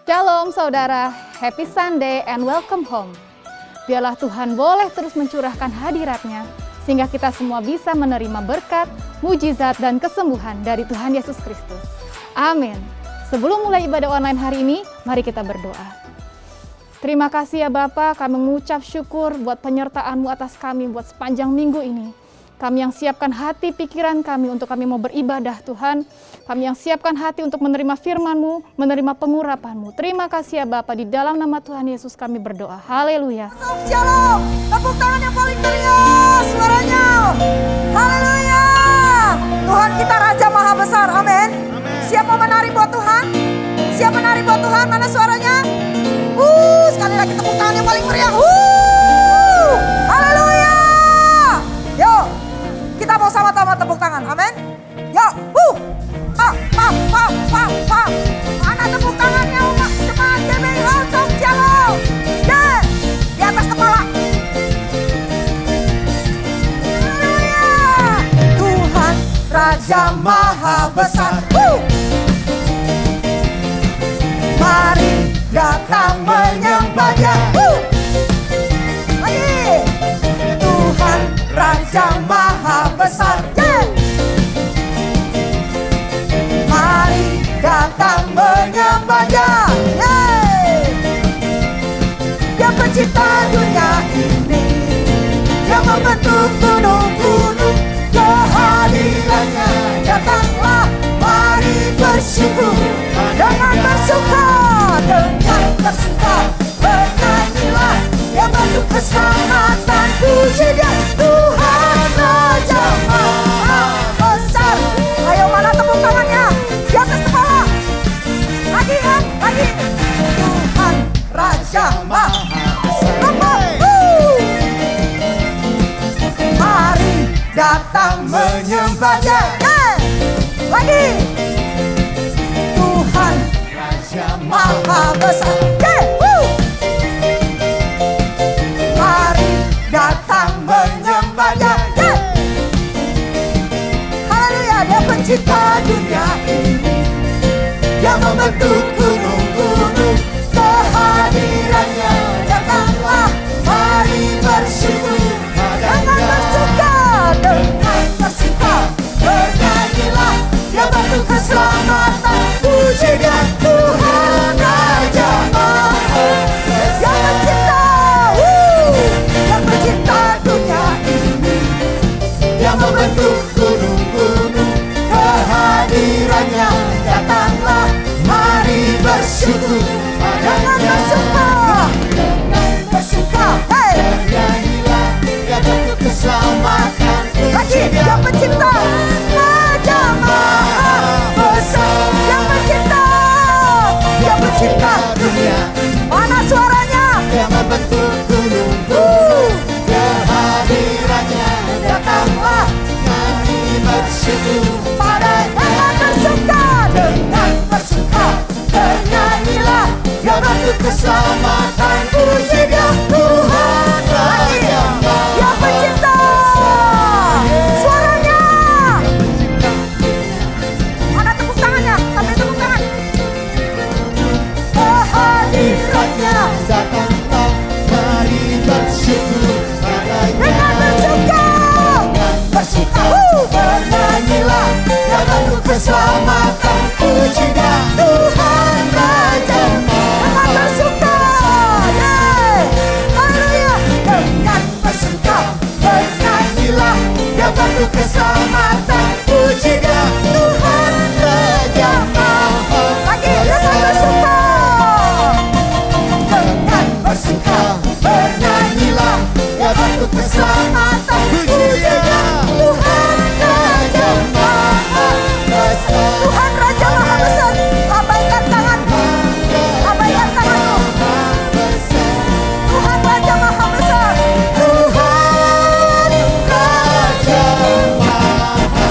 Shalom saudara, happy Sunday and welcome home. Biarlah Tuhan boleh terus mencurahkan hadirat-Nya, sehingga kita semua bisa menerima berkat, mujizat, dan kesembuhan dari Tuhan Yesus Kristus. Amin. Sebelum mulai ibadah online hari ini, mari kita berdoa. Terima kasih ya Bapa, kami mengucap syukur buat penyertaan-Mu atas kami buat sepanjang minggu ini. Kami yang siapkan hati pikiran kami untuk kami mau beribadah Tuhan. Kami yang siapkan hati untuk menerima firman-Mu, menerima pengurapan-Mu. Terima kasih ya Bapa, di dalam nama Tuhan Yesus kami berdoa. Haleluya. Shalom, tepuk tangan yang paling meriah suaranya. Haleluya. Tuhan kita Raja Maha Besar, amin. Siap mau menari buat Tuhan? Siap menari buat Tuhan, mana suaranya? Sekali lagi tepuk tangan yang paling meriah. Haleluya. Yuk, kita mau sama-sama tepuk tangan, amin. Yuk, mana tepuk tangannya umat jemaat GBI Langsung Shalom. Yeah, di atas kepala. Haleluya. Tuhan Raja Maha Besar. Mari datang menyembah-Nya. Lagi. Tuhan Raja Maha Besar. Yeah. Mari datang menyembah-Nya. Yeah. Dia pencipta dunia ini, yang membentuk gunung-gunung. Kehadiran-Nya datanglah, mari bersyukur dengan bersuka, dengan bersuka bernyanyilah, yang bentuk keselamatan. Puji Dia, Tuhan Raja Maha Besar. Ayo mana tepuk tangannya di atas kepala. Lagi kan, lagi. Tuhan Raja Maha Besar. Mari datang menyembah-Nya. Lagi. Tuhan Raja Maha Besar. Mari datang menyembah-Nya. Haleluya, Dia pencipta dunia ini, yang membentuk gunung-gunung. Kehadiran-Nya datanglah, mari bersyukur dengan bersuka, dengan bersuka bernyanyilah, yang bentuk keselamatan. Puji Dia, Tuhan Raja Maha Besar. Yang pencipta dunia ini, yang membentuk gunung-gunung. Kehadiran-Nya datanglah, mari bersyukur dengan bersuka, dengan bersuka. Bernyanyilah, yang bentuk keselamatan. Lagi, yang pencipta Raja Maha Besar. Yang pencipta dunia. Mana suaranya? Yang membentuk gunung-gunung. Kehadiran-Nya datanglah, mari bersyukur dengan bersuka, dengan bersuka bernyanyilah, yang bentuk keselamatan. Puji Dia, Tuhan Raja Maha yang pencipta. Suaranya. Mana tepuk tangannya? Sampai tepuk tangan. Kehadiran-Nya datanglah, mari bersyukur dengan bersuka, bernyanyilah, yang bentuk keselamatan. Puji Dia, Tuhan Raja dengan bersuka. Haleluya. Dengan bersuka bernyanyilah, yang bentuk keselamatan. Puji Dia, Tuhan Raja Maha. Lagi dengan bersuka, dengan bersuka bernyanyilah, yang bentuk keselamatan. Puji Dia, Tuhan Raja Maha Besar. Tuhan Raja Maha Besar. Abaikan tanganmu, abaikan tanganmu. Tuhan Raja Maha Besar. Tuhan Raja Maha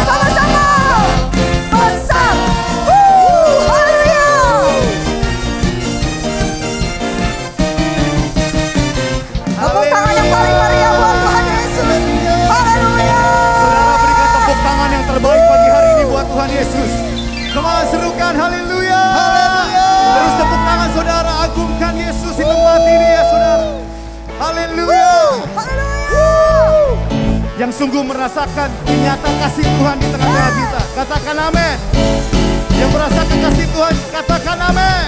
sama-sama besar. Haleluya. Tepuk tangan yang paling meriah buat Tuhan Yesus. Haleluya. Saudara berikan tepuk tangan yang terbaik pagi hari ini buat Tuhan Yesus. Kemana serukan haleluya. Terus tepuk tangan saudara. Haleluya. Haleluya. Yang sungguh merasakan nyata kasih Tuhan di tengah-tengah kita, katakan amin. Yang merasakan kasih Tuhan, katakan amin.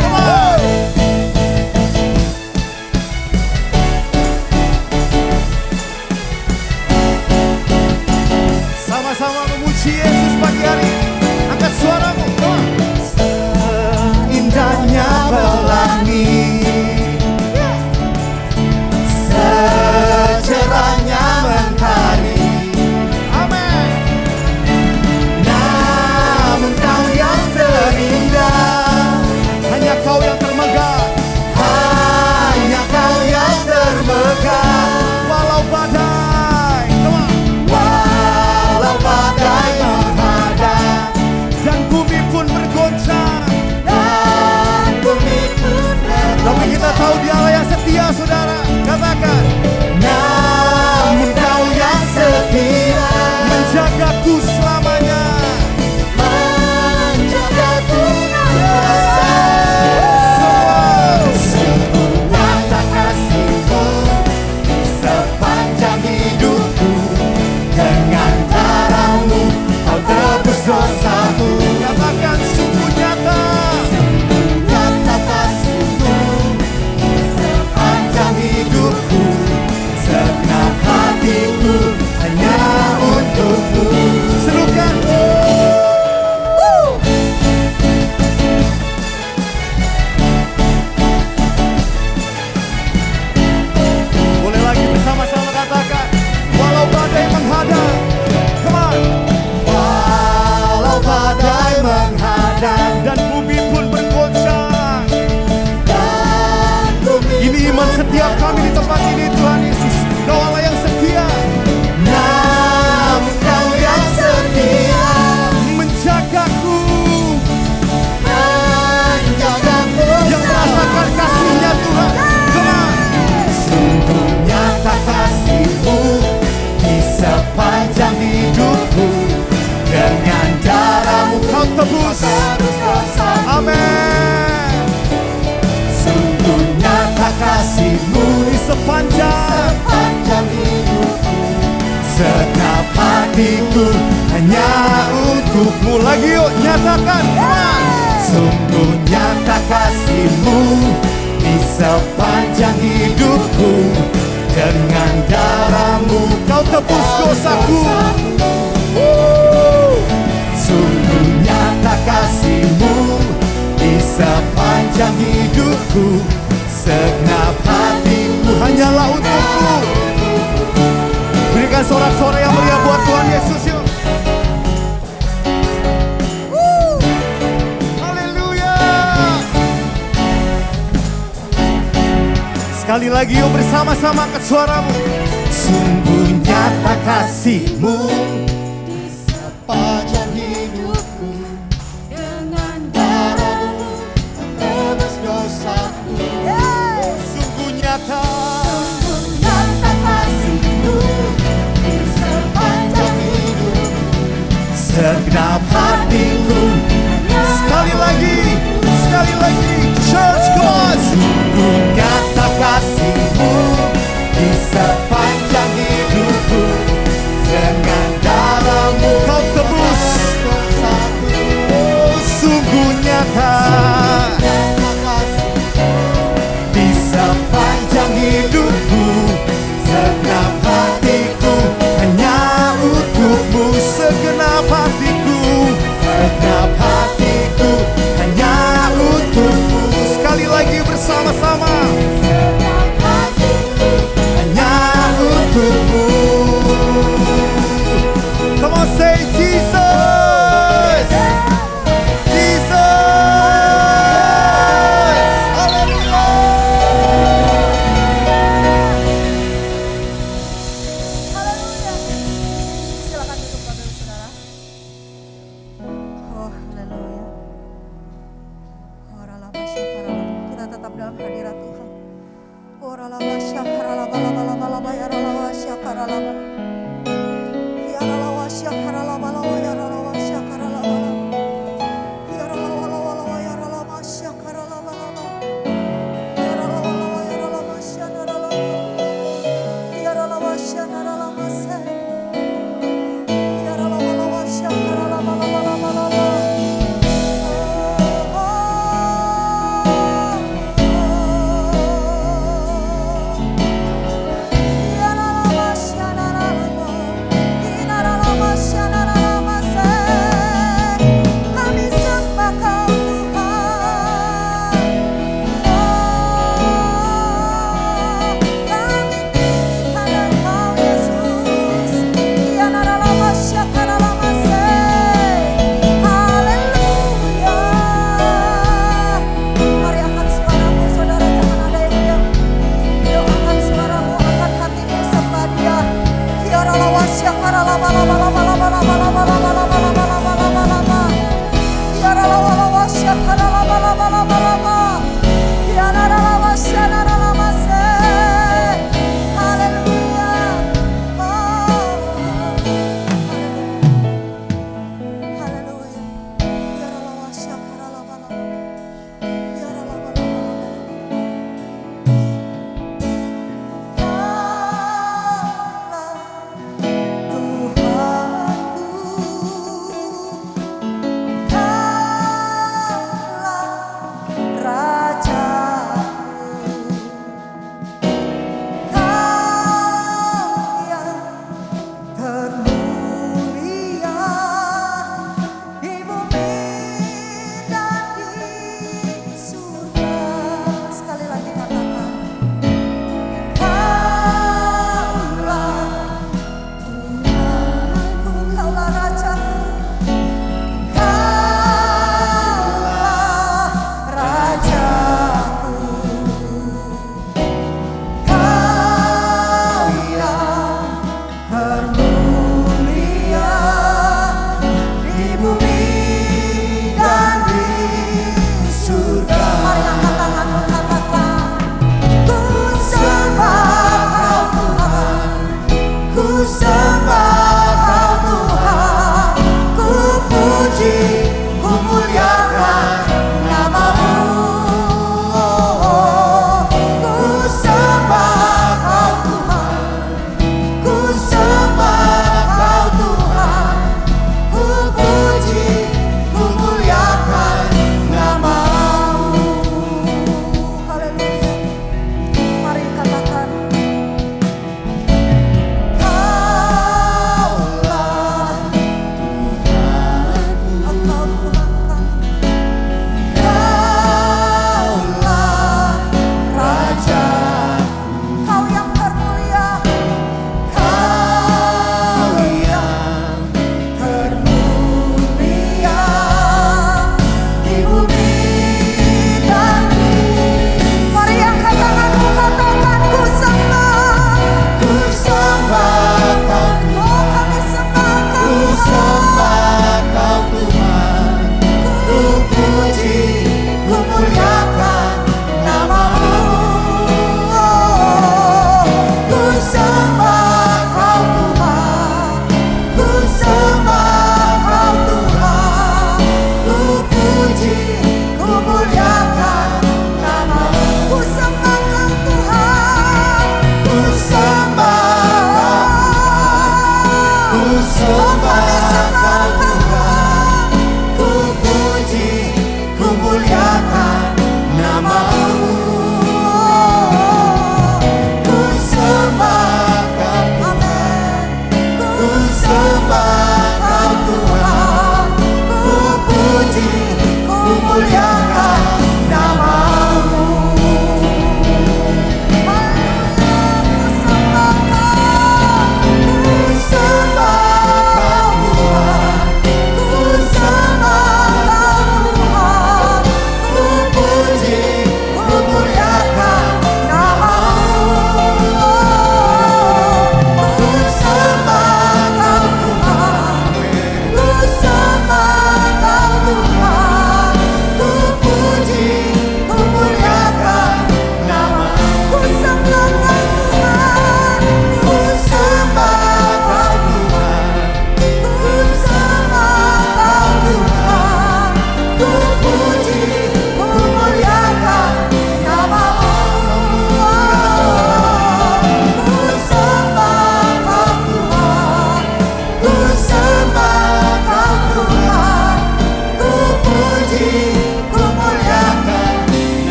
Come on. Sama-sama memuji Yesus pagi hari ini. Angkat suaramu. Indahnya pelangi, secerahnya mentari. Amin. Namun kau yang terindah, hanya kau yang termegah, hanya kau yang termegah. Walau badai, walau badai menghadap, dan bumi pun bergoncang. Tapi kita tahu Dia Allah yang setia, saudara. Katakan, namun Kau yang setia, menjagaku selamanya, menjagaku semua nyata kasih-Mu sepanjang hidupku. Dengan darah-Mu Kau tebus dosaku. Katakan, sungguh nyata hidupku, segenap hatiku hanya untukmu. Serukan. Boleh lagi bersama-sama katakan, walau badai menghadap. Come on. Walau badai menghadap, dan bumi pun bergoncang. Ini iman setiap kami di tempat ini, Tuhan Yesus. Kau Allah yang setia. Namun Kau yang setia, menjagaku, yang merasakan kasih-Nya Tuhan. Sungguh nyata kasih-Mu di sepanjang hidupku. Dengan darah-Mu Kau tebus. Amin. Sungguh nyata kasih-Mu di sepanjang hidupku. Segenap hatiku hanya untuk-Mu. Lagi yuk, nyatakan. Sungguh nyata kasih-Mu di sepanjang hidupku. Dengan darah-Mu Kau tebus dosaku. Sungguh nyata kasih-Mu di sepanjang hidupku. Segenap hatiku hanyalah untuk-Mu. Berikan sorak-sorai yang meriah buat Tuhan Yesus yuk. Haleluya. Sekali lagi yuk, bersama-sama angkat suaramu. Sungguh nyata kasih-Mu di sepanjang hidupku. Dengan darah-Mu tebus dosaku. Sungguh nyata kasih-Mu di sepanjang hidupku. Segenap hatiku. Sekali lagi, church God. Sungguh nyata kasih-Mu di sepanjang hidupku. Dengan darah-Mu Kau tebus. Oh, sungguh nyata di sepanjang hidupku. Segenap hatiku hanya untuk-Mu. Segenap hatiku, segenap hatiku hanya untuk-Mu. Sekali lagi bersama-sama. Segenap hatiku hanya untuk-Mu. Come on, say Jesus. Jesus. Haleluya. Haleluya. Silakan duduk Bapak Ibu Saudara. Oh, haleluya. Kita tetap dalam hadirat Tuhan.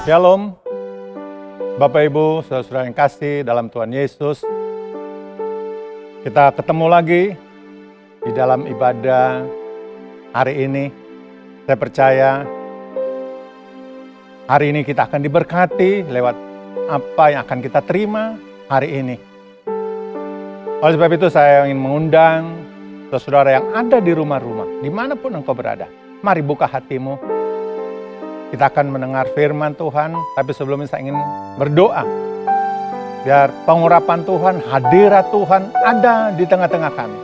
Shalom, Bapak Ibu, saudara-saudara yang kasih dalam Tuhan Yesus. Kita ketemu lagi di dalam ibadah hari ini. Saya percaya hari ini kita akan diberkati lewat apa yang akan kita terima hari ini. Oleh sebab itu saya ingin mengundang saudara yang ada di rumah-rumah, dimanapun engkau berada. Mari buka hatimu. Kita akan mendengar firman Tuhan, tapi sebelumnya saya ingin berdoa. Biar pengurapan Tuhan, hadirat Tuhan ada di tengah-tengah kami.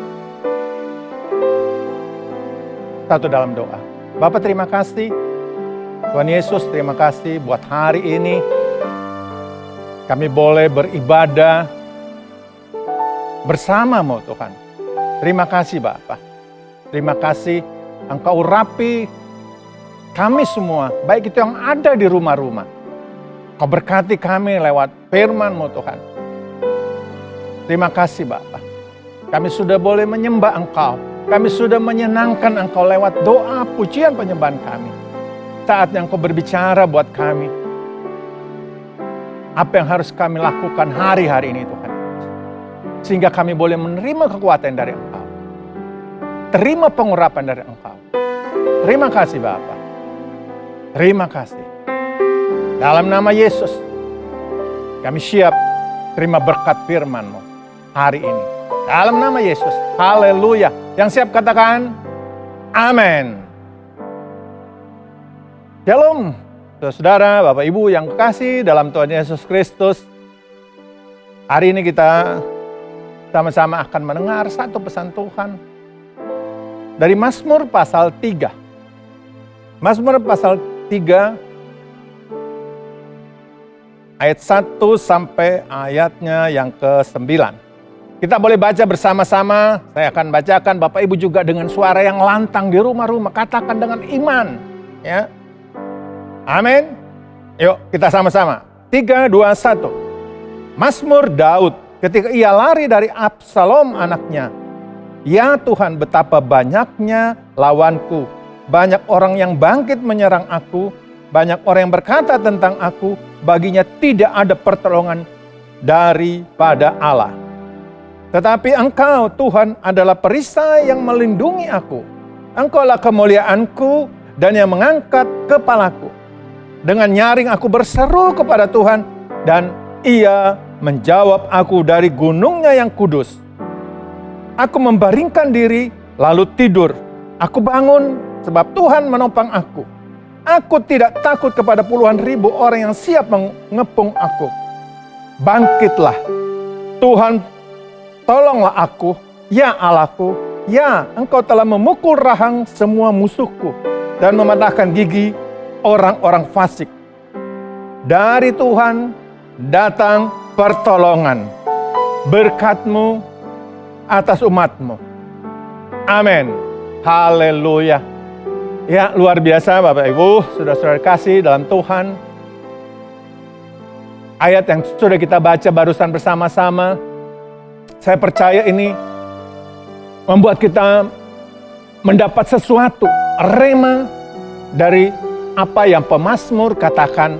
Satu dalam doa. Bapa terima kasih, Tuhan Yesus terima kasih buat hari ini. Kami boleh beribadah bersama-Mu Tuhan. Terima kasih Bapa. Terima kasih Engkau urapi kami semua, baik itu yang ada di rumah-rumah. Kau berkati kami lewat firman-Mu Tuhan. Terima kasih Bapa. Kami sudah boleh menyembah Engkau. Kami sudah menyenangkan Engkau lewat doa, pujian, penyembahan kami. Saatnya Engkau berbicara buat kami. Apa yang harus kami lakukan hari-hari ini Tuhan. Sehingga kami boleh menerima kekuatan dari Engkau. Terima pengurapan dari Engkau. Terima kasih Bapa. Terima kasih. Dalam nama Yesus, kami siap terima berkat firman-Mu hari ini. Dalam nama Yesus, haleluya. Yang siap katakan, amin. Shalom, saudara, Bapak Ibu yang kekasih dalam Tuhan Yesus Kristus. Hari ini kita sama-sama akan mendengar satu pesan Tuhan dari Mazmur pasal 3. Mazmur pasal 3 ayat 1 sampai ayatnya yang ke-9. Kita boleh baca bersama-sama. Saya akan bacakan, Bapak Ibu juga dengan suara yang lantang di rumah-rumah. Katakan dengan iman. Ya. Amin. Yuk kita sama-sama. 3, 2, 1. Mazmur Daud ketika ia lari dari Absalom anaknya. Ya Tuhan, betapa banyaknya lawanku. Banyak orang yang bangkit menyerang aku, banyak orang yang berkata tentang aku, baginya tidak ada pertolongan daripada Allah. Tetapi Engkau Tuhan adalah perisai yang melindungi aku. Engkaulah kemuliaanku dan yang mengangkat kepalaku. Dengan nyaring aku berseru kepada Tuhan dan Ia menjawab aku dari gunungnya yang kudus. Aku membaringkan diri lalu tidur. Aku bangun sebab Tuhan menopang aku. Aku tidak takut kepada puluhan ribu orang yang siap mengepung aku. Bangkitlah, Tuhan, tolonglah aku, ya Allahku. Ya, Engkau telah memukul rahang semua musuhku dan mematahkan gigi orang-orang fasik. Dari Tuhan datang pertolongan, berkat-Mu atas umat-Mu. Amin. Haleluya. Ya, luar biasa Bapak Ibu, saudara-saudara kasih dalam Tuhan. Ayat yang sudah kita baca barusan bersama-sama, saya percaya ini membuat kita mendapat sesuatu, rema dari apa yang pemazmur katakan.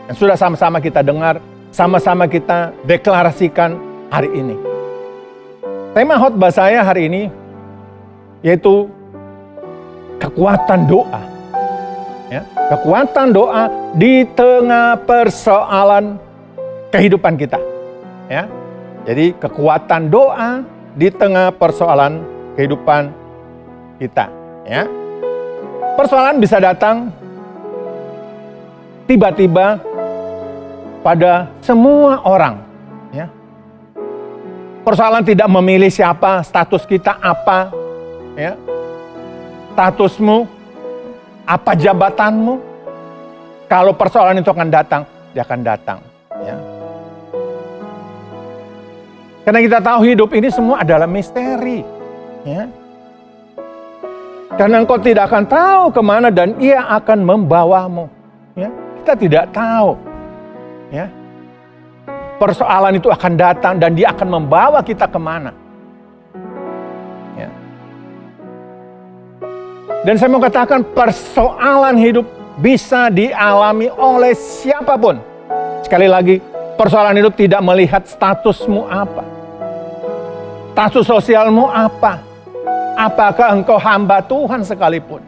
Yang sudah sama-sama kita dengar, sama-sama kita deklarasikan hari ini. Tema khotbah saya hari ini yaitu kekuatan doa. Ya, kekuatan doa di tengah persoalan kehidupan kita. Ya, jadi kekuatan doa di tengah persoalan kehidupan kita. Ya, persoalan bisa datang tiba-tiba pada semua orang. Ya, persoalan tidak memilih siapa, status kita apa. Ya, statusmu, apa jabatanmu, kalau persoalan itu akan datang, dia akan datang. Ya. Karena kita tahu hidup ini semua adalah misteri. Ya. Karena engkau tidak akan tahu kemana dan Ia akan membawamu. Ya. Kita tidak tahu. Ya. Persoalan itu akan datang dan Dia akan membawa kita kemana. Dan saya mau katakan persoalan hidup bisa dialami oleh siapapun. Sekali lagi, persoalan hidup tidak melihat statusmu apa, status sosialmu apa, apakah engkau hamba Tuhan sekalipun.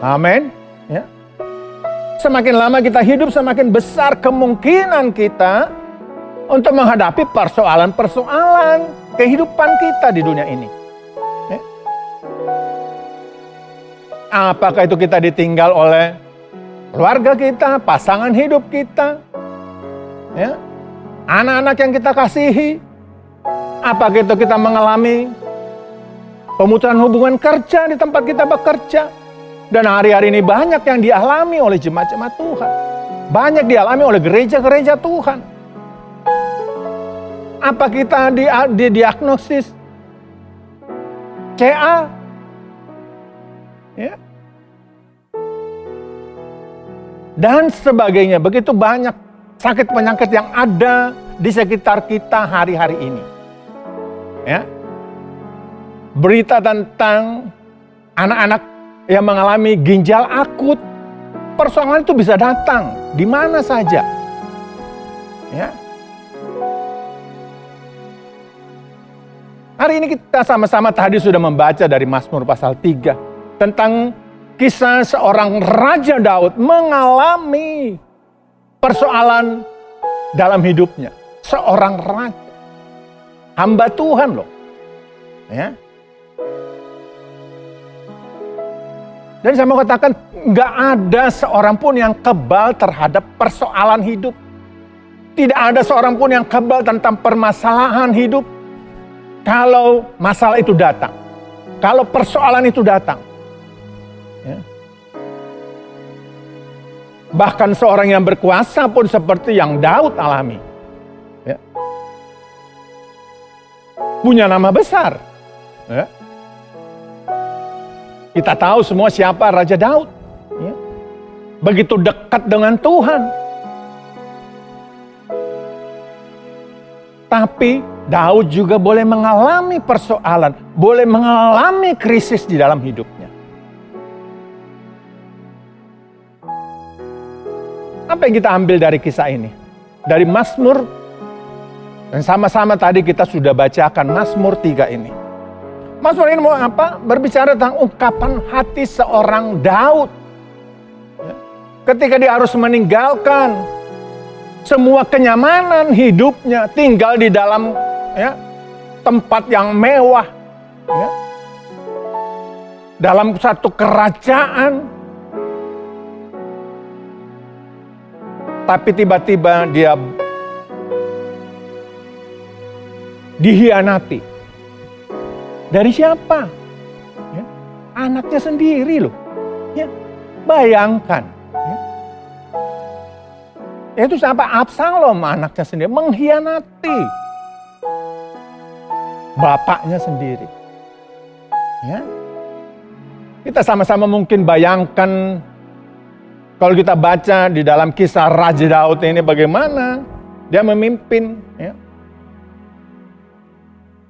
Amin. Ya. Semakin lama kita hidup, semakin besar kemungkinan kita untuk menghadapi persoalan-persoalan kehidupan kita di dunia ini. Ya. Apakah itu kita ditinggal oleh keluarga kita, pasangan hidup kita, ya, anak-anak yang kita kasihi. Apakah itu kita mengalami pemutusan hubungan kerja di tempat kita bekerja. Dan hari-hari ini banyak yang dialami oleh jemaat-jemaat Tuhan. Banyak dialami oleh gereja-gereja Tuhan. Apa kita didiagnosis CA? Ya. Dan sebagainya. Begitu banyak sakit penyakit yang ada di sekitar kita hari-hari ini. Ya. Berita tentang anak-anak yang mengalami ginjal akut, persoalan itu bisa datang di mana saja. Ya. Hari ini kita sama-sama tadi sudah membaca dari Mazmur pasal 3 tentang kisah seorang Raja Daud mengalami persoalan dalam hidupnya. Seorang raja, hamba Tuhan loh. Ya. Dan saya mau katakan, nggak ada seorang pun yang kebal terhadap persoalan hidup. Tidak ada seorang pun yang kebal tentang permasalahan hidup. Kalau masalah itu datang, kalau persoalan itu datang. Ya. Bahkan seorang yang berkuasa pun seperti yang Daud alami. Ya. Punya nama besar. Ya. Kita tahu semua siapa Raja Daud. Ya. Begitu dekat dengan Tuhan. Tapi Daud juga boleh mengalami persoalan, boleh mengalami krisis di dalam hidupnya. Apa yang kita ambil dari kisah ini? Dari Mazmur, dan sama-sama tadi kita sudah bacakan Mazmur 3 ini. Mazmur ini mau apa? Berbicara tentang ungkapan hati seorang Daud. Ketika dia harus meninggalkan semua kenyamanan hidupnya, tinggal di dalam tempat yang mewah, dalam satu kerajaan. Tapi tiba-tiba dia dihianati. Dari siapa? Ya, anaknya sendiri loh. Ya, bayangkan. Ya. Itu siapa? Absalom, anaknya sendiri. Mengkhianati bapaknya sendiri. Ya. Kita sama-sama mungkin bayangkan kalau kita baca di dalam kisah Raja Daud ini bagaimana dia memimpin. Ya.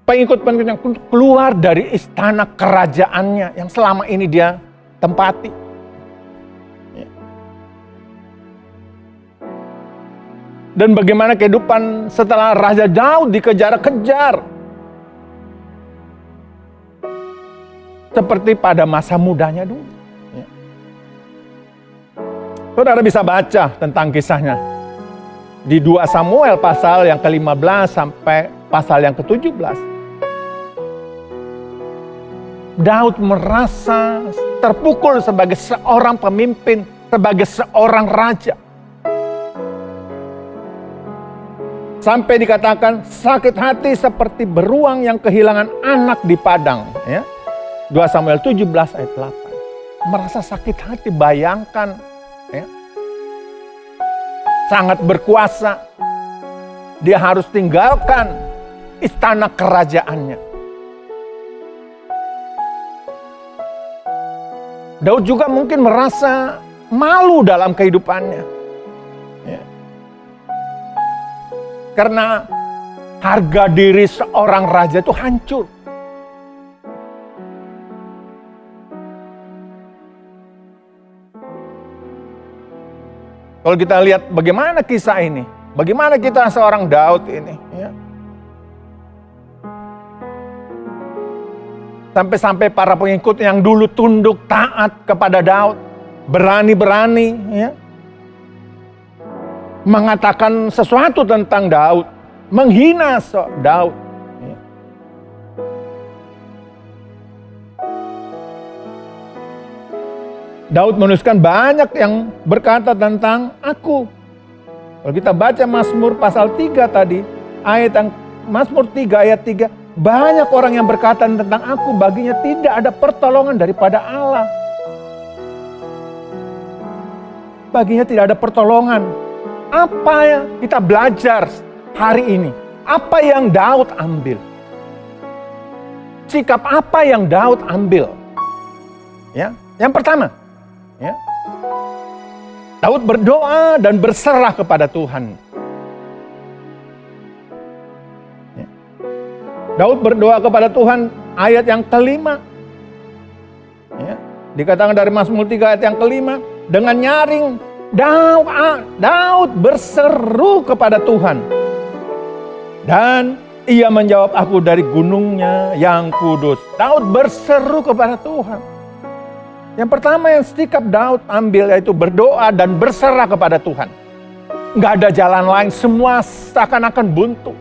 Pengikut-pengikut yang keluar dari istana kerajaannya yang selama ini dia tempati. Ya. Dan bagaimana kehidupan setelah Raja Daud dikejar-kejar. Seperti pada masa mudanya dulu. Ya. Saudara bisa baca tentang kisahnya. Di 2 Samuel pasal yang ke-15 sampai pasal yang ke-17. Daud merasa terpukul sebagai seorang pemimpin, sebagai seorang raja. Sampai dikatakan sakit hati seperti beruang yang kehilangan anak di padang. Ya. 2 Samuel 17 ayat 8. Merasa sakit hati, bayangkan. Ya. Sangat berkuasa. Dia harus tinggalkan istana kerajaannya. Daud juga mungkin merasa malu dalam kehidupannya. Ya. Karena harga diri seorang raja itu hancur. Kalau kita lihat bagaimana kisah ini, bagaimana kita seorang Daud ini, ya. Sampai-sampai para pengikut yang dulu tunduk taat kepada Daud, berani-berani, ya, mengatakan sesuatu tentang Daud, menghina Daud. Ya. Daud menuliskan banyak yang berkata tentang aku. Kalau kita baca Mazmur pasal 3 tadi, Mazmur 3 ayat 3, banyak orang yang berkata tentang aku, baginya tidak ada pertolongan daripada Allah. Baginya tidak ada pertolongan. Apa yang kita belajar hari ini? Apa yang Daud ambil? Sikap apa yang Daud ambil? Ya, yang pertama, ya, Daud berdoa dan berserah kepada Tuhan. Ya. Daud berdoa kepada Tuhan, ayat yang kelima. Ya. Dikatakan dari Mazmur 3 ayat yang kelima, dengan nyaring Daud berseru kepada Tuhan. Dan ia menjawab aku dari gunungnya yang kudus. Daud berseru kepada Tuhan. Yang pertama yang sikap Daud ambil yaitu berdoa dan berserah kepada Tuhan. Nggak ada jalan lain, semua seakan-akan buntu.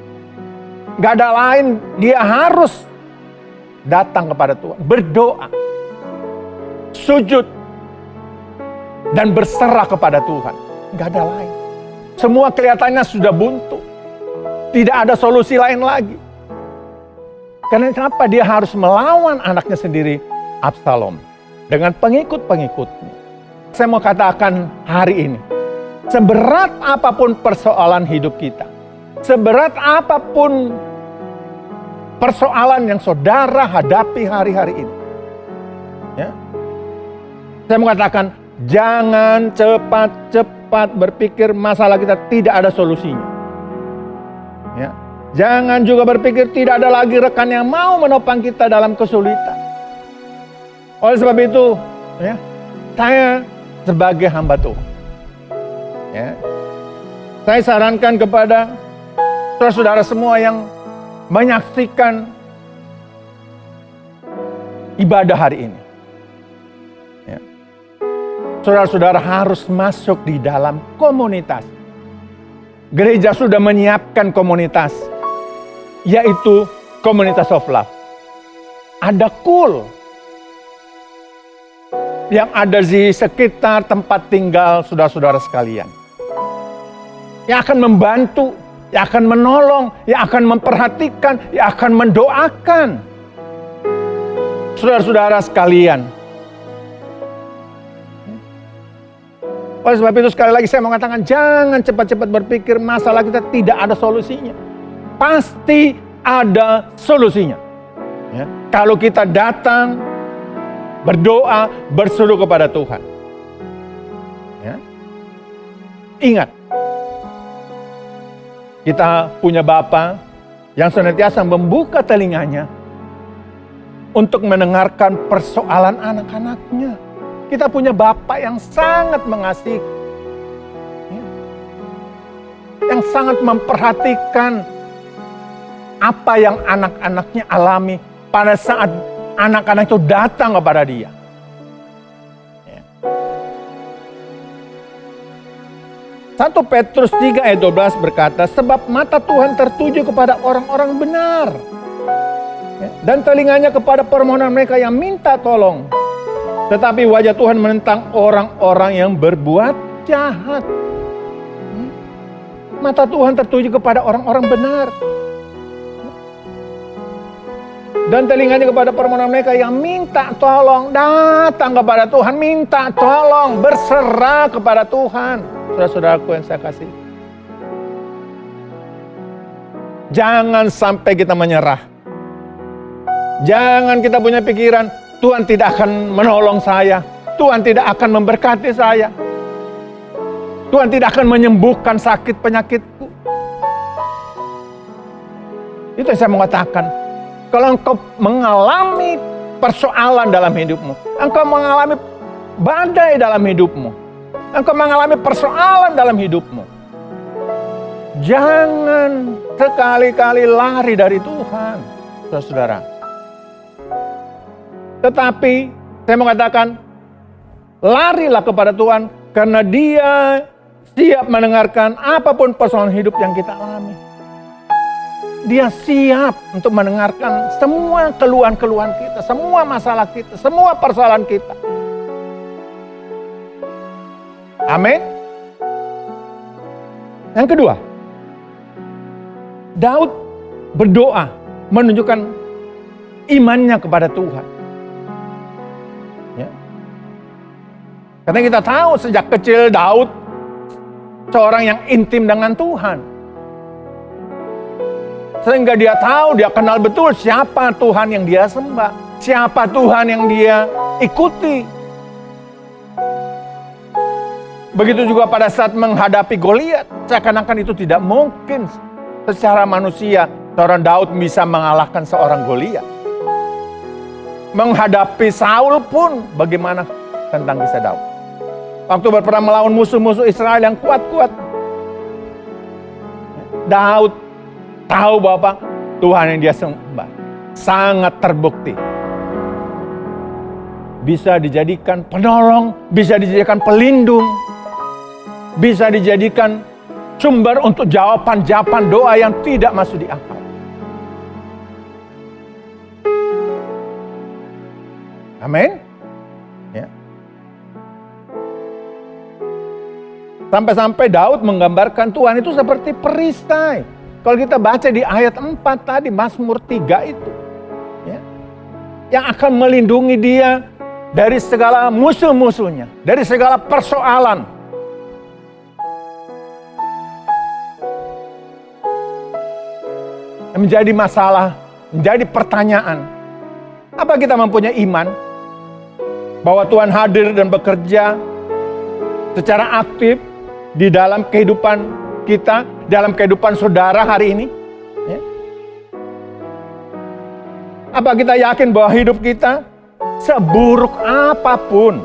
Nggak ada lain, dia harus datang kepada Tuhan. Berdoa, sujud, dan berserah kepada Tuhan. Nggak ada lain. Semua kelihatannya sudah buntu. Tidak ada solusi lain lagi. Karena kenapa dia harus melawan anaknya sendiri, Absalom, dengan pengikut-pengikutnya. Saya mau katakan hari ini, seberat apapun persoalan hidup kita, seberat apapun persoalan yang saudara hadapi hari-hari ini, ya, saya mau katakan, jangan cepat-cepat berpikir masalah kita tidak ada solusinya. Ya. Jangan juga berpikir tidak ada lagi rekan yang mau menopang kita dalam kesulitan. Oleh sebab itu, ya, saya sebagai hamba Tuhan, ya, saya sarankan kepada saudara-saudara semua yang menyaksikan ibadah hari ini, ya, saudara-saudara harus masuk di dalam komunitas. Gereja sudah menyiapkan komunitas, yaitu komunitas of love. Ada KUL yang ada di sekitar tempat tinggal saudara-saudara sekalian. Yang akan membantu, yang akan menolong, yang akan memperhatikan, yang akan mendoakan saudara-saudara sekalian. Oleh sebab itu sekali lagi saya mengatakan jangan cepat-cepat berpikir masalah kita tidak ada solusinya. Pasti ada solusinya. Ya. Kalau kita datang, berdoa, berseru kepada Tuhan. Ya. Ingat, kita punya Bapa yang senantiasa membuka telinganya untuk mendengarkan persoalan anak-anaknya. Kita punya Bapa yang sangat mengasihi, yang sangat memperhatikan apa yang anak-anaknya alami pada saat anak-anak itu datang kepada dia. 1 Petrus 3 ayat 12 berkata, sebab mata Tuhan tertuju kepada orang-orang benar, dan telinganya kepada permohonan mereka yang minta tolong. Tetapi wajah Tuhan menentang orang-orang yang berbuat jahat. Mata Tuhan tertuju kepada orang-orang benar. Dan telinganya kepada permohonan mereka yang minta tolong. Datang kepada Tuhan, minta tolong, berserah kepada Tuhan. Saudara-saudaraku yang saya kasih. Jangan sampai kita menyerah. Jangan kita punya pikiran, Tuhan tidak akan menolong saya. Tuhan tidak akan memberkati saya. Tuhan tidak akan menyembuhkan sakit penyakitku. Itu yang saya mau katakan. Kalau engkau mengalami persoalan dalam hidupmu, engkau mengalami badai dalam hidupmu, engkau mengalami persoalan dalam hidupmu, jangan sekali-kali lari dari Tuhan, saudara. Tetapi saya mau katakan, larilah kepada Tuhan karena Dia siap mendengarkan apapun persoalan hidup yang kita alami. Dia siap untuk mendengarkan semua keluhan-keluhan kita, semua masalah kita, semua persoalan kita. Amin. Yang kedua, Daud berdoa menunjukkan imannya kepada Tuhan. Ya. Karena kita tahu sejak kecil Daud seorang yang intim dengan Tuhan. Sehingga dia tahu, dia kenal betul siapa Tuhan yang dia sembah, siapa Tuhan yang dia ikuti. Begitu juga pada saat menghadapi Goliat, seakan-akan itu tidak mungkin secara manusia seorang Daud bisa mengalahkan seorang Goliat. Menghadapi Saul pun bagaimana tentang kisah Daud. Waktu berperang melawan musuh-musuh Israel yang kuat-kuat, Daud tahu bahwa Tuhan yang dia sembah sangat terbukti. Bisa dijadikan penolong, bisa dijadikan pelindung, bisa dijadikan sumber untuk jawaban-jawaban doa yang tidak masuk di akal. Amin. Ya. Sampai-sampai Daud menggambarkan Tuhan itu seperti perisai. Kalau kita baca di ayat 4 tadi, Mazmur 3 itu. Ya, yang akan melindungi dia dari segala musuh-musuhnya, dari segala persoalan. Menjadi masalah, menjadi pertanyaan. Apa kita mempunyai iman bahwa Tuhan hadir dan bekerja secara aktif di dalam kehidupan kita, dalam kehidupan saudara hari ini? Ya. Apa kita yakin bahwa hidup kita seburuk apapun,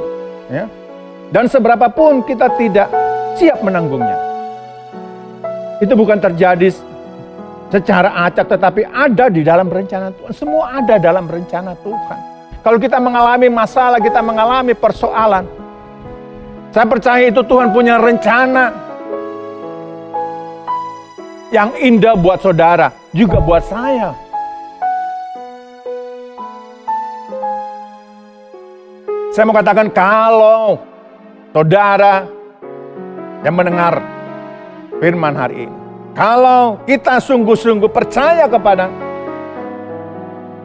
ya, dan seberapapun kita tidak siap menanggungnya? Itu bukan terjadi secara acak, tetapi ada di dalam rencana Tuhan. Semua ada dalam rencana Tuhan. Kalau kita mengalami masalah, kita mengalami persoalan, saya percaya itu Tuhan punya rencana yang indah buat saudara, juga buat saya. Saya mau katakan, kalau saudara yang mendengar firman hari ini, kalau kita sungguh-sungguh percaya kepada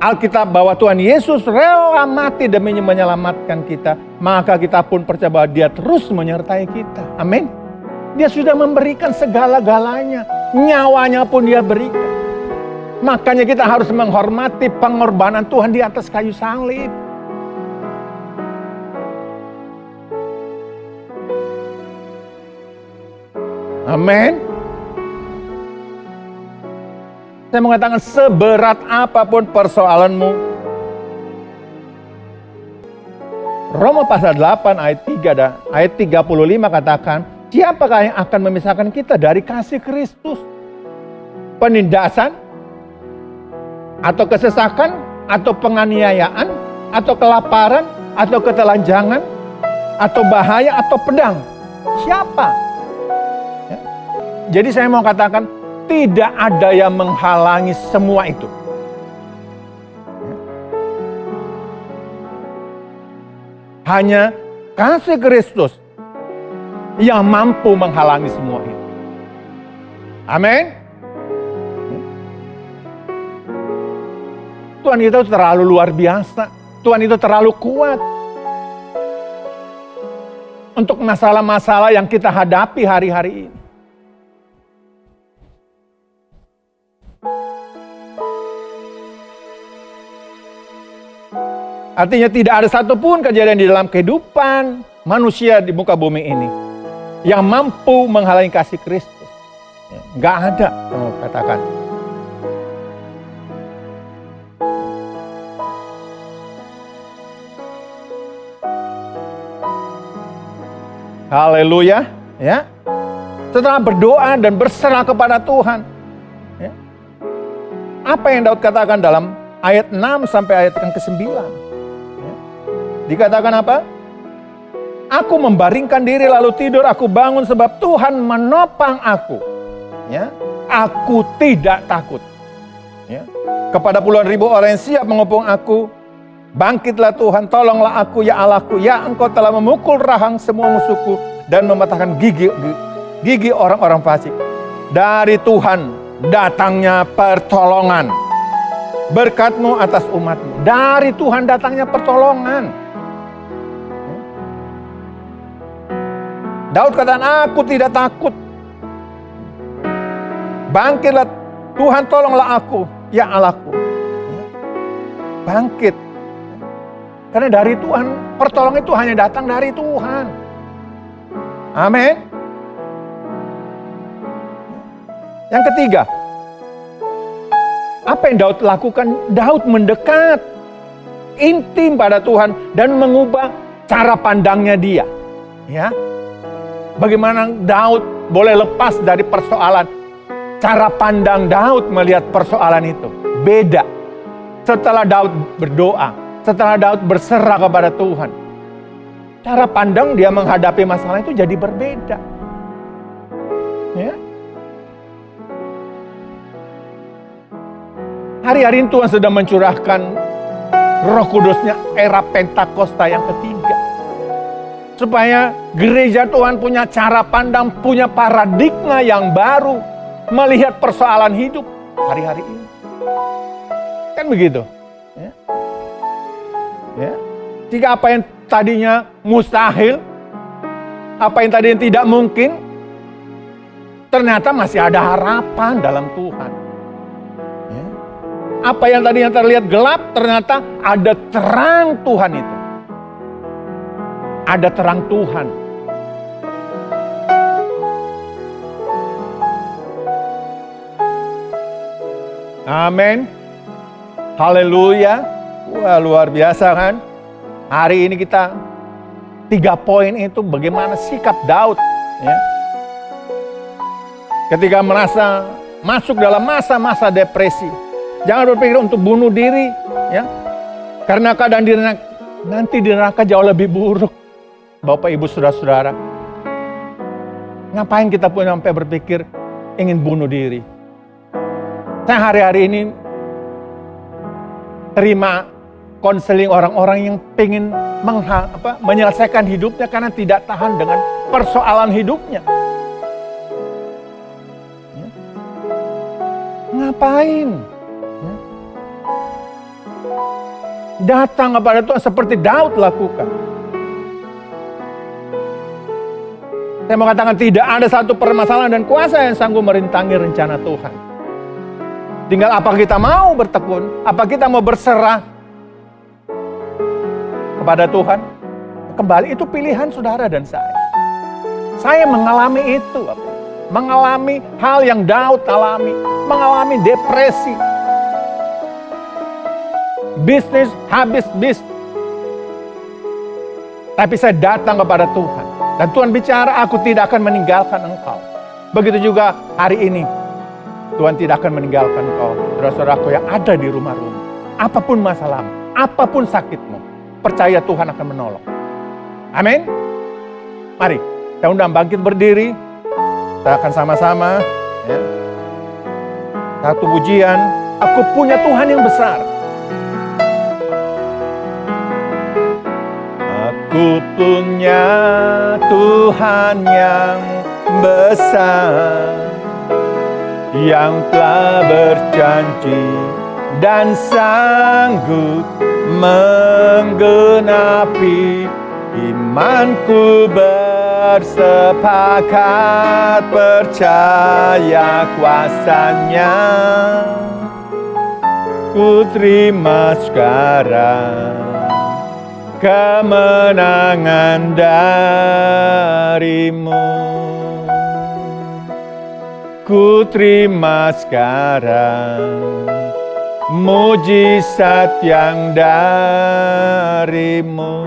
Alkitab bahwa Tuhan Yesus rela mati demi menyelamatkan kita, maka kita pun percaya bahwa Dia terus menyertai kita. Amin. Dia sudah memberikan segala-galanya, nyawanya pun Dia berikan. Makanya kita harus menghormati pengorbanan Tuhan di atas kayu salib. Amin. Saya mengatakan, seberat apapun persoalanmu, Roma pasal 8 ayat 3 dan ayat 35 katakan, siapakah yang akan memisahkan kita dari kasih Kristus? Penindasan, atau kesesakan, atau penganiayaan, atau kelaparan, atau ketelanjangan, atau bahaya, atau pedang? Siapa? Ya. Jadi saya mau katakan, tidak ada yang menghalangi semua itu. Hanya kasih Kristus yang mampu menghalangi semua itu. Amin. Tuhan itu terlalu luar biasa. Tuhan itu terlalu kuat untuk masalah-masalah yang kita hadapi hari-hari ini. Artinya tidak ada satupun kejadian di dalam kehidupan manusia di muka bumi ini yang mampu menghalangi kasih Kristus. Nggak ada, mau katakan. Haleluya, ya. Setelah berdoa dan berserah kepada Tuhan, ya. Apa yang Daud katakan dalam ayat 6 sampai ayat yang ke-9? Ya. Dikatakan apa? Aku membaringkan diri lalu tidur, aku bangun sebab Tuhan menopang aku. Ya. Aku tidak takut. Ya. Kepada puluhan ribu orang yang siap mengepung aku, bangkitlah Tuhan, tolonglah aku ya Allahku, ya Engkau telah memukul rahang semua musuhku dan mematahkan gigi orang-orang fasik. Dari Tuhan datangnya pertolongan. Berkat-Mu atas umat-Mu. Dari Tuhan datangnya pertolongan. Daud katakan, aku tidak takut. Bangkitlah Tuhan, tolonglah aku, ya Allahku. Bangkit. Karena dari Tuhan, pertolongan itu hanya datang dari Tuhan. Amin. Yang ketiga, apa yang Daud lakukan? Daud mendekat intim pada Tuhan dan mengubah cara pandangnya dia. Ya, bagaimana Daud boleh lepas dari persoalan? Cara pandang Daud melihat persoalan itu beda. Setelah Daud berdoa, setelah Daud berserah kepada Tuhan, cara pandang dia menghadapi masalah itu jadi berbeda. Ya. Hari-hari ini Tuhan sedang mencurahkan Roh Kudusnya era Pentakosta yang ketiga. Supaya gereja Tuhan punya cara pandang, punya paradigma yang baru melihat persoalan hidup hari-hari ini. Kan begitu. Ya. Ya. Jika apa yang tadinya mustahil, apa yang tadinya tidak mungkin, ternyata masih ada harapan dalam Tuhan. Ya. Apa yang tadinya terlihat gelap, ternyata ada terang Tuhan itu. Ada terang Tuhan. Amin. Haleluya. Wah, luar biasa kan? Hari ini kita 3 poin itu bagaimana sikap Daud. Ya. Ketika merasa masuk dalam masa-masa depresi. Jangan berpikir untuk bunuh diri. Ya. Karena keadaan nanti di neraka jauh lebih buruk. Bapak, Ibu, Saudara-saudara. Ngapain kita pun sampai berpikir ingin bunuh diri? Saya hari-hari ini terima konseling orang-orang yang pengen menyelesaikan hidupnya karena tidak tahan dengan persoalan hidupnya. Ya. Ngapain? Ya. Datang kepada Tuhan seperti Daud lakukan. Saya mau katakan tidak ada satu permasalahan dan kuasa yang sanggup merintangi rencana Tuhan. Tinggal apa kita mau bertekun, apa kita mau berserah kepada Tuhan. Kembali itu pilihan saudara dan saya. Saya mengalami itu. Mengalami hal yang Daud alami. Mengalami depresi. Bisnis habis bis. Tapi saya datang kepada Tuhan. Dan Tuhan bicara, aku tidak akan meninggalkan engkau. Begitu juga hari ini. Tuhan tidak akan meninggalkan kau, saudara-saudaraku yang ada di rumah-rumah. Apapun masalahmu, apapun sakitmu, percaya Tuhan akan menolong. Amin. Mari, kita undang bangkit berdiri. Kita akan sama-sama. Ya. Satu pujian, aku punya Tuhan yang besar. Aku punya Tuhan yang besar, yang telah berjanji dan sanggup menggenapi. Imanku bersepakat percaya kuasanya. Ku terima sekarang kemenangan darimu. Ku terima sekarang mujizat yang darimu.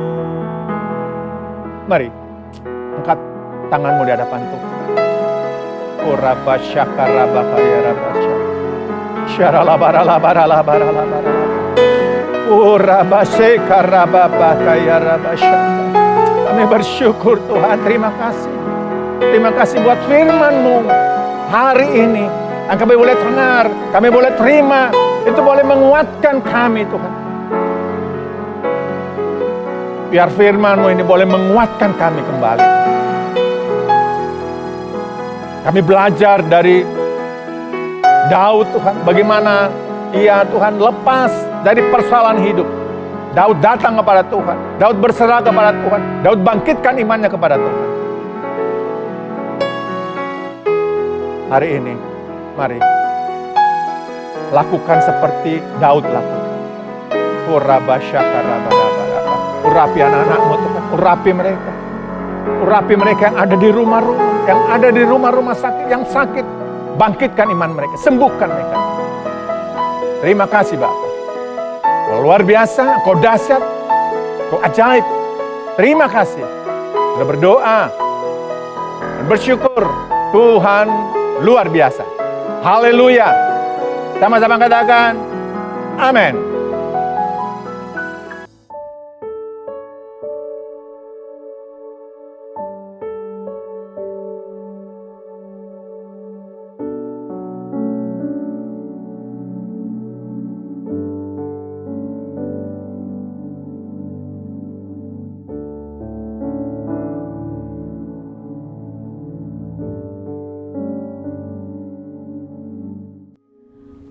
Mari, angkat tanganmu di hadapan Tuhan. Urabasyakarabakayarabasya. Syaralabaralabaralabaralabaralaba. Urabasekarababakayarabasya. Kami bersyukur Tuhan, terima kasih. Terima kasih buat firman-Mu hari ini. Yang kami boleh dengar, kami boleh terima. Itu boleh menguatkan kami Tuhan. Biar firman-Mu ini boleh menguatkan kami kembali. Kami belajar dari Daud Tuhan. Bagaimana ia Tuhan lepas dari persoalan hidup. Daud datang kepada Tuhan. Daud berserah kepada Tuhan. Daud bangkitkan imannya kepada Tuhan. Hari ini, mari lakukan seperti Daud lakukan. Urapi anak-anakmu Tuhan, urapi mereka. Urapi mereka yang ada di rumah-rumah, yang ada di rumah-rumah sakit, yang sakit. Bangkitkan iman mereka, sembuhkan mereka. Terima kasih Bapak. Kau luar biasa, kau dahsyat, kau ajaib. Terima kasih. Sudah berdoa dan bersyukur. Tuhan luar biasa. Haleluya. Sama-sama katakan, amin.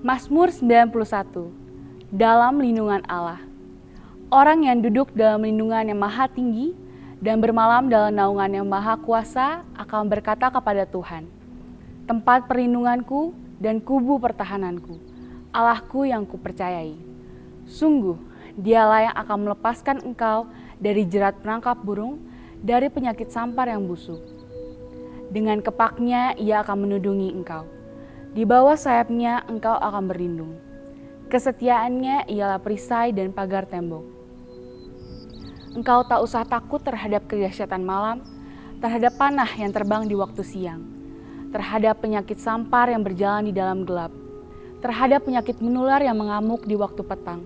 Mazmur 91. Dalam lindungan Allah. Orang yang duduk dalam lindungan yang maha tinggi dan bermalam dalam naungan yang maha kuasa akan berkata kepada Tuhan, tempat perlindunganku dan kubu pertahananku, Allahku yang kupercayai. Sungguh, dialah yang akan melepaskan engkau dari jerat perangkap burung, dari penyakit sampar yang busuk. Dengan kepaknya ia akan menudungi engkau. Di bawah sayapnya engkau akan berlindung. Kesetiaannya ialah perisai dan pagar tembok. Engkau tak usah takut terhadap kedahsyatan malam, terhadap panah yang terbang di waktu siang, terhadap penyakit sampar yang berjalan di dalam gelap, terhadap penyakit menular yang mengamuk di waktu petang.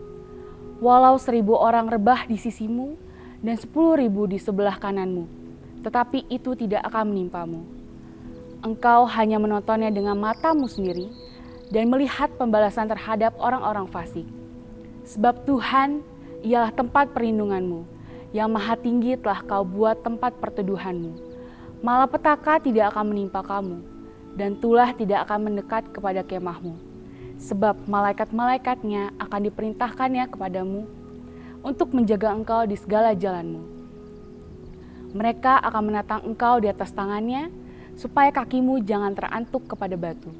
Walau 1.000 orang rebah di sisimu dan 10.000 di sebelah kananmu, tetapi itu tidak akan menimpamu. Engkau hanya menontonnya dengan matamu sendiri dan melihat pembalasan terhadap orang-orang fasik. Sebab Tuhan ialah tempat perlindunganmu, yang maha tinggi telah kau buat tempat perteduhanmu. Malapetaka tidak akan menimpa kamu, dan tulah tidak akan mendekat kepada kemahmu. Sebab malaikat-malaikatnya akan diperintahkannya kepadamu untuk menjaga engkau di segala jalanmu. Mereka akan menatang engkau di atas tangannya, supaya kakimu jangan terantuk kepada batu.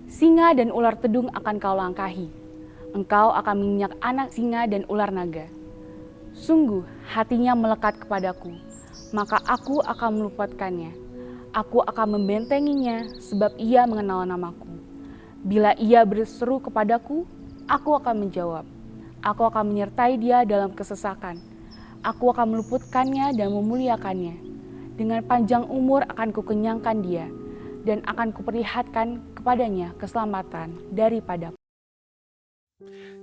Singa dan ular tedung akan kau langkahi. Engkau akan menginjak anak singa dan ular naga. Sungguh hatinya melekat kepadaku, maka aku akan meluputkannya. Aku akan membentenginya sebab ia mengenal namaku. Bila ia berseru kepadaku, aku akan menjawab. Aku akan menyertai dia dalam kesesakan. Aku akan meluputkannya dan memuliakannya. Dengan panjang umur akan kukenyangkan dia, dan akan kuperlihatkan kepadanya keselamatan daripadaku.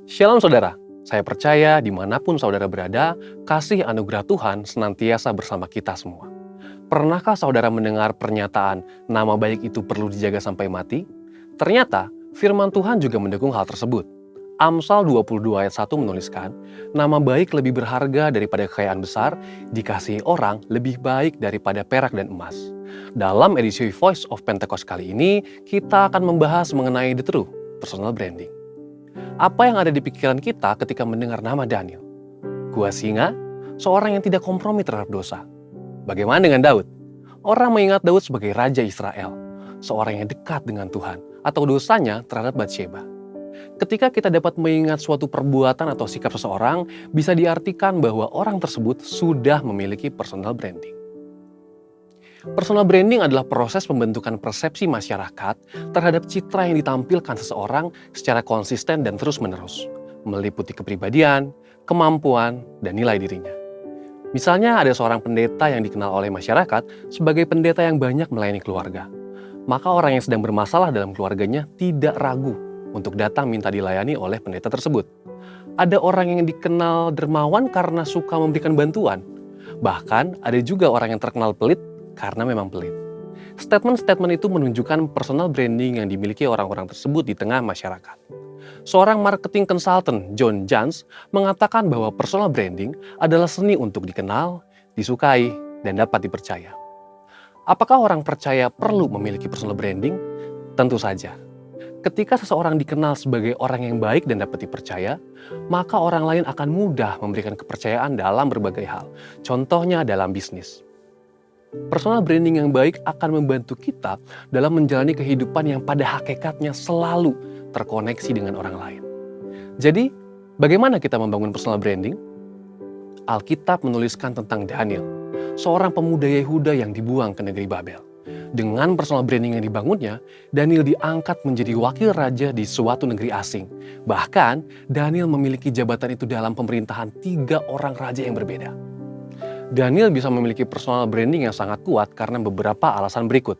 Shalom saudara, saya percaya dimanapun saudara berada, kasih anugerah Tuhan senantiasa bersama kita semua. Pernahkah saudara mendengar pernyataan nama baik itu perlu dijaga sampai mati? Ternyata firman Tuhan juga mendukung hal tersebut. Amsal 22 ayat 1 menuliskan, nama baik lebih berharga daripada kekayaan besar, dikasihi orang lebih baik daripada perak dan emas. Dalam edisi Voice of Pentecost kali ini, kita akan membahas mengenai The True, personal branding. Apa yang ada di pikiran kita ketika mendengar nama Daniel? Gua singa, seorang yang tidak kompromi terhadap dosa. Bagaimana dengan Daud? Orang mengingat Daud sebagai Raja Israel, seorang yang dekat dengan Tuhan, atau dosanya terhadap Batsheba. Ketika kita dapat mengingat suatu perbuatan atau sikap seseorang, bisa diartikan bahwa orang tersebut sudah memiliki personal branding. Personal branding adalah proses pembentukan persepsi masyarakat terhadap citra yang ditampilkan seseorang secara konsisten dan terus-menerus, meliputi kepribadian, kemampuan, dan nilai dirinya. Misalnya ada seorang pendeta yang dikenal oleh masyarakat sebagai pendeta yang banyak melayani keluarga. Maka orang yang sedang bermasalah dalam keluarganya tidak ragu untuk datang minta dilayani oleh pendeta tersebut. Ada orang yang dikenal dermawan karena suka memberikan bantuan. Bahkan ada juga orang yang terkenal pelit karena memang pelit. Statement-statement itu menunjukkan personal branding yang dimiliki orang-orang tersebut di tengah masyarakat. Seorang marketing consultant, John Jantsch, mengatakan bahwa personal branding adalah seni untuk dikenal, disukai, dan dapat dipercaya. Apakah orang percaya perlu memiliki personal branding? Tentu saja. Ketika seseorang dikenal sebagai orang yang baik dan dapat dipercaya, maka orang lain akan mudah memberikan kepercayaan dalam berbagai hal. Contohnya dalam bisnis. Personal branding yang baik akan membantu kita dalam menjalani kehidupan yang pada hakikatnya selalu terkoneksi dengan orang lain. Jadi, bagaimana kita membangun personal branding? Alkitab menuliskan tentang Daniel, seorang pemuda Yehuda yang dibuang ke negeri Babel. Dengan personal branding yang dibangunnya, Daniel diangkat menjadi wakil raja di suatu negeri asing. Bahkan, Daniel memiliki jabatan itu dalam pemerintahan 3 orang raja yang berbeda. Daniel bisa memiliki personal branding yang sangat kuat karena beberapa alasan berikut.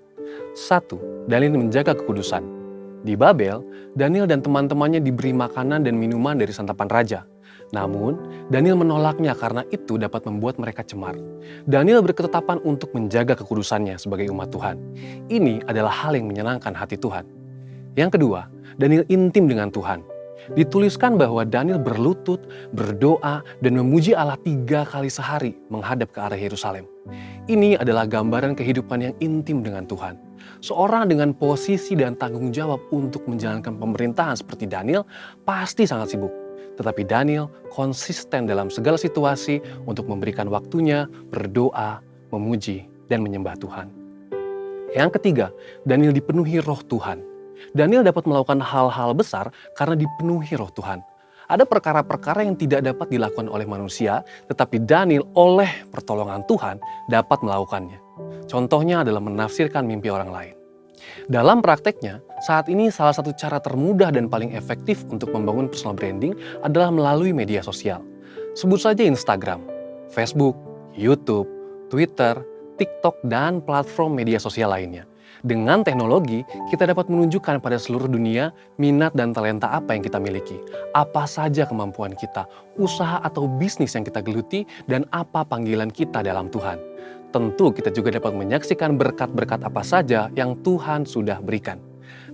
1. Daniel menjaga kekudusan. Di Babel, Daniel dan teman-temannya diberi makanan dan minuman dari santapan raja. Namun, Daniel menolaknya karena itu dapat membuat mereka cemar. Daniel berketetapan untuk menjaga kekudusannya sebagai umat Tuhan. Ini adalah hal yang menyenangkan hati Tuhan. Yang kedua, Daniel intim dengan Tuhan. Dituliskan bahwa Daniel berlutut, berdoa, dan memuji Allah 3 kali sehari menghadap ke arah Yerusalem. Ini adalah gambaran kehidupan yang intim dengan Tuhan. Seorang dengan posisi dan tanggung jawab untuk menjalankan pemerintahan seperti Daniel pasti sangat sibuk. Tetapi Daniel konsisten dalam segala situasi untuk memberikan waktunya, berdoa, memuji, dan menyembah Tuhan. Yang ketiga, Daniel dipenuhi roh Tuhan. Daniel dapat melakukan hal-hal besar karena dipenuhi roh Tuhan. Ada perkara-perkara yang tidak dapat dilakukan oleh manusia, tetapi Daniel oleh pertolongan Tuhan dapat melakukannya. Contohnya adalah menafsirkan mimpi orang lain. Dalam prakteknya, saat ini salah satu cara termudah dan paling efektif untuk membangun personal branding adalah melalui media sosial. Sebut saja Instagram, Facebook, YouTube, Twitter, TikTok, dan platform media sosial lainnya. Dengan teknologi, kita dapat menunjukkan pada seluruh dunia minat dan talenta apa yang kita miliki, apa saja kemampuan kita, usaha atau bisnis yang kita geluti, dan apa panggilan kita dalam Tuhan. Tentu kita juga dapat menyaksikan berkat-berkat apa saja yang Tuhan sudah berikan.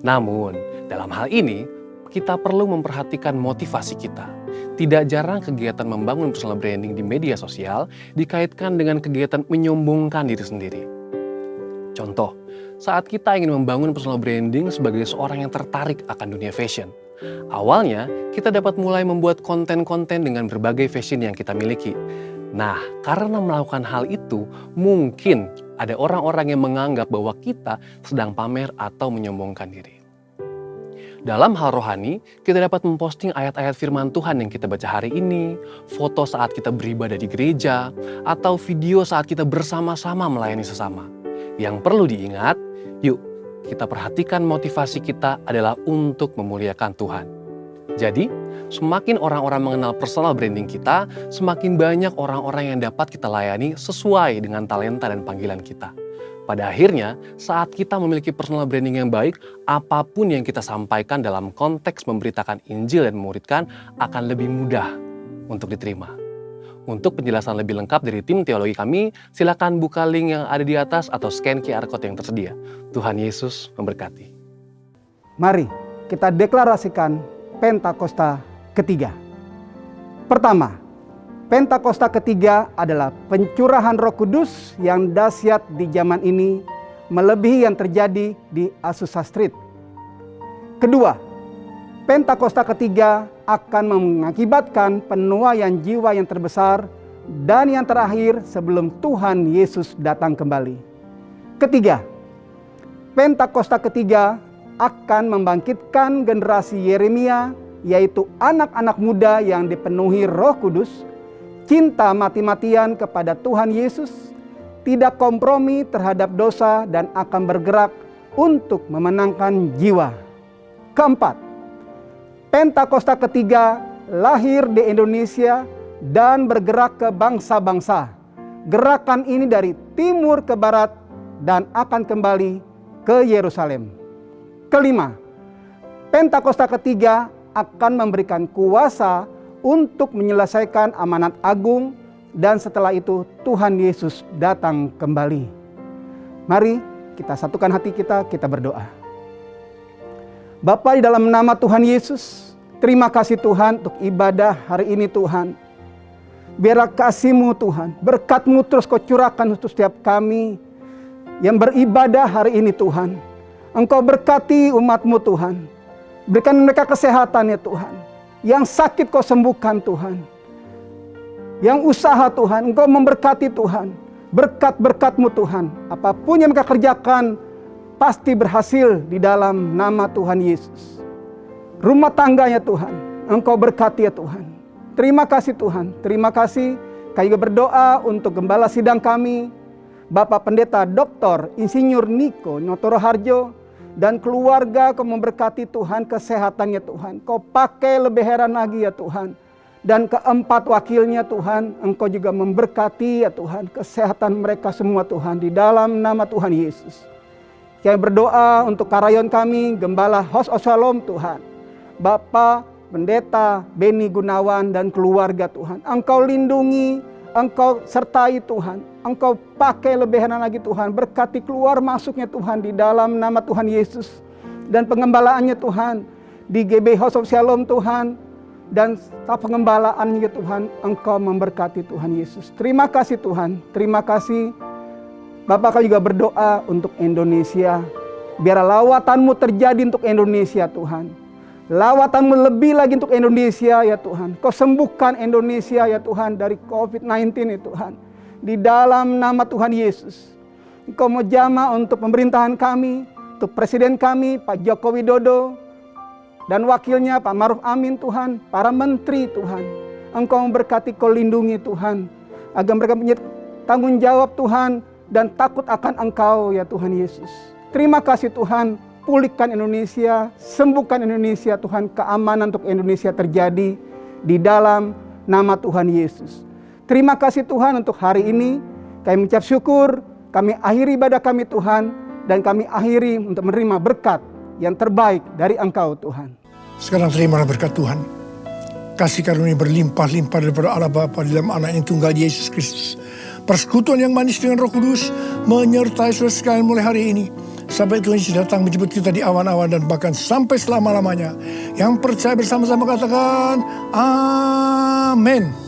Namun, dalam hal ini, kita perlu memperhatikan motivasi kita. Tidak jarang kegiatan membangun personal branding di media sosial dikaitkan dengan kegiatan menyombongkan diri sendiri. Contoh, saat kita ingin membangun personal branding sebagai seorang yang tertarik akan dunia fashion. Awalnya, kita dapat mulai membuat konten-konten dengan berbagai fashion yang kita miliki. Nah, karena melakukan hal itu, mungkin ada orang-orang yang menganggap bahwa kita sedang pamer atau menyombongkan diri. Dalam hal rohani, kita dapat memposting ayat-ayat firman Tuhan yang kita baca hari ini, foto saat kita beribadah di gereja, atau video saat kita bersama-sama melayani sesama. Yang perlu diingat, yuk kita perhatikan motivasi kita adalah untuk memuliakan Tuhan. Jadi, semakin orang-orang mengenal personal branding kita, semakin banyak orang-orang yang dapat kita layani sesuai dengan talenta dan panggilan kita. Pada akhirnya, saat kita memiliki personal branding yang baik, apapun yang kita sampaikan dalam konteks memberitakan Injil dan memuridkan akan lebih mudah untuk diterima. Untuk penjelasan lebih lengkap dari tim teologi kami, silakan buka link yang ada di atas atau scan QR Code yang tersedia. Tuhan Yesus memberkati. Mari kita deklarasikan Pentakosta ketiga. Pertama, Pentakosta ketiga adalah pencurahan Roh Kudus yang dahsyat di zaman ini, melebihi yang terjadi di Azusa Street. Kedua, Pentakosta ketiga akan mengakibatkan penuaian jiwa yang terbesar dan yang terakhir sebelum Tuhan Yesus datang kembali. Ketiga, Pentakosta ketiga akan membangkitkan generasi Yeremia, yaitu anak-anak muda yang dipenuhi Roh Kudus, cinta mati-matian kepada Tuhan Yesus, tidak kompromi terhadap dosa dan akan bergerak untuk memenangkan jiwa. Keempat, Pentakosta ketiga lahir di Indonesia dan bergerak ke bangsa-bangsa. gerakan ini dari timur ke barat dan akan kembali ke Yerusalem. Kelima, Pentakosta ketiga akan memberikan kuasa untuk menyelesaikan amanat agung dan setelah itu Tuhan Yesus datang kembali. Mari kita satukan hati kita berdoa. Bapa, di dalam nama Tuhan Yesus, terima kasih Tuhan untuk ibadah hari ini Tuhan. Biarlah kasih-Mu Tuhan, berkat-Mu terus Kau curahkan untuk setiap kami yang beribadah hari ini Tuhan. Engkau berkati umat-Mu Tuhan. Berikan mereka kesehatan ya Tuhan. Yang sakit Kau sembuhkan Tuhan. Yang usaha Tuhan, Engkau memberkati Tuhan. Berkat-berkat-Mu Tuhan. Apapun yang mereka kerjakan, pasti berhasil di dalam nama Tuhan Yesus. Rumah tangganya Tuhan, Engkau berkati ya Tuhan. Terima kasih Tuhan, terima kasih. Kami juga berdoa untuk gembala sidang kami, Bapak Pendeta Dr. Insinyur Niko Nyotoro Harjo, dan keluarga Kau memberkati Tuhan kesehatannya Tuhan. Kau pakai lebih heran lagi ya Tuhan. Dan keempat wakilnya Tuhan, Engkau juga memberkati ya Tuhan kesehatan mereka semua Tuhan di dalam nama Tuhan Yesus. Kami berdoa untuk karayon kami, Gembala Host of Shalom Tuhan. Bapak Pendeta Beni Gunawan dan keluarga Tuhan. Engkau lindungi, Engkau sertai Tuhan. Engkau pakai lebih heran lagi Tuhan. Berkati keluar masuknya Tuhan di dalam nama Tuhan Yesus. Dan pengembalaannya Tuhan. Di GB House of Shalom Tuhan. Dan staf pengembalaannya Tuhan. Engkau memberkati Tuhan Yesus. Terima kasih Tuhan. Terima kasih. Bapak kau juga berdoa untuk Indonesia. Biar lawatan-Mu terjadi untuk Indonesia Tuhan. Lawatan-Mu lebih lagi untuk Indonesia ya Tuhan. Kau sembuhkan Indonesia ya Tuhan dari COVID-19 ya Tuhan. Di dalam nama Tuhan Yesus. Engkau mau jamah untuk pemerintahan kami, untuk presiden kami Pak Joko Widodo dan wakilnya Pak Maruf Amin Tuhan, para menteri Tuhan. Engkau memberkati, Kau lindungi Tuhan. Agar mereka punya tanggung jawab Tuhan dan takut akan Engkau ya Tuhan Yesus. Terima kasih Tuhan. Pulihkan Indonesia, sembuhkan Indonesia Tuhan, keamanan untuk Indonesia terjadi di dalam nama Tuhan Yesus. Terima kasih Tuhan untuk hari ini, kami mengucap syukur, kami akhiri ibadah kami Tuhan, dan kami akhiri untuk menerima berkat yang terbaik dari Engkau Tuhan. Sekarang terimalah berkat Tuhan. Kasih karunia berlimpah-limpah daripada Allah Bapa di dalam Anak yang tunggal Yesus Kristus. Persekutuan yang manis dengan Roh Kudus menyertai saudara sekalian mulai hari ini. Sampai Tuhan Yesus datang menjemput kita di awan-awan dan bahkan sampai selama-lamanya. Yang percaya bersama-sama katakan, Amin.